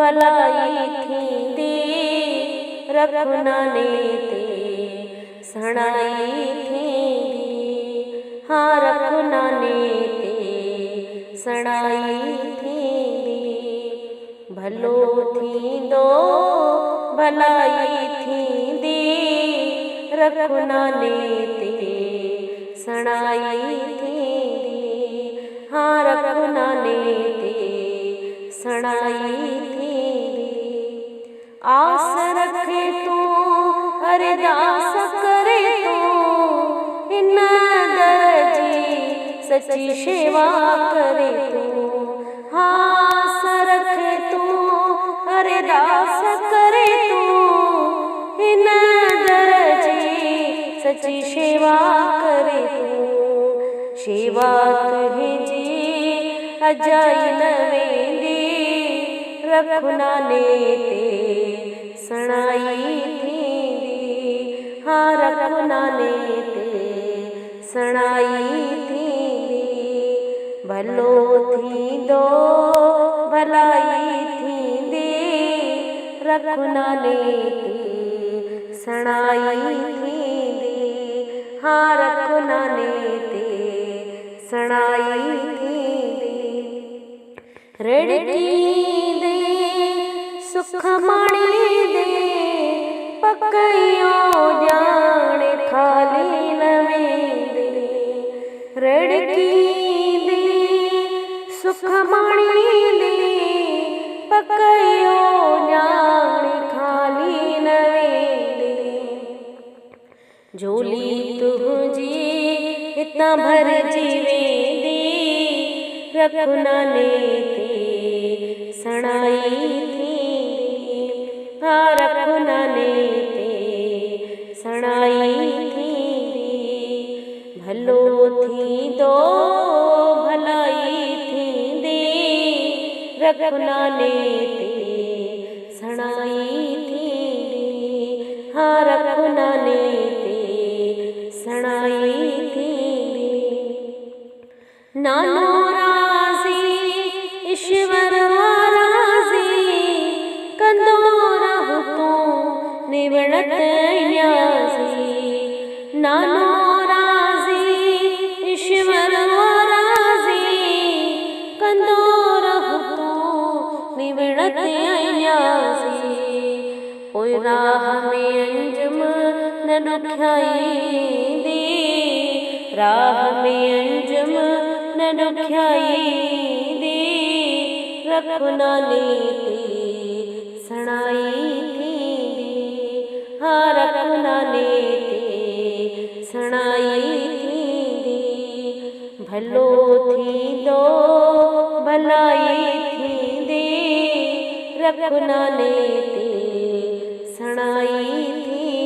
भलाई थींदी रखुनाने ते सणाई थींदी। हाँ रखुनाने ते सणाई थींदी। भलो थींदो भलाई थींदी रखुनाने ते सणाई थींदी। हाँ रखुनाने ते सणाई थींदी। आस रखे तू अरदास करे तू इन दर जी सच्ची शेवा करे तू। हाँ आस रखे तू अरदास करे तू इन दर जी सच्ची शेवा करे तू। शेवा तुंहिंजी अजाई न वेंदी रखुनाने ते सणाई थींदी। हाँ रखुनाने ते सणाई थींदी। भलो थींदो भलाई थींदी रखुनाने ते सणाई थींदी। हाँ रखुनाने ते सणाई थींदी। रड़कींदे सुख माणी दे पकइयो जाने खाली न वेंदे। रड़कींदे सुख माणी दे पकइयो जाने खाली न वेंदे। झोली तुंहिंजी हितां भरजी वेंदी रखुनाने ते सणाई थींदी। हाँ रखुनाने ते सणाई थींदी। भलो थींदो भलाई थींदी रखुनाने ते सणाई थींदी। हाँ रखुनाने ते सणाई थींदी। नानो ईश्वर राज़ी कंदो रहु तूं निवड़त न्याज़ी। नानो राज़ी ईश्वर राज़ी कंदो रहु तूं निवड़त न्याज़ी। पोइ राह में अंजुम न ॾुखियाईंदी राह में अंजुम न ॾुखियाईंदी रखुनाने ते सणाई थींदी। हाँ रखुनाने ते सणाई थींदी। भलो थींदो भलाई थींदी रखुनाने ते सणाई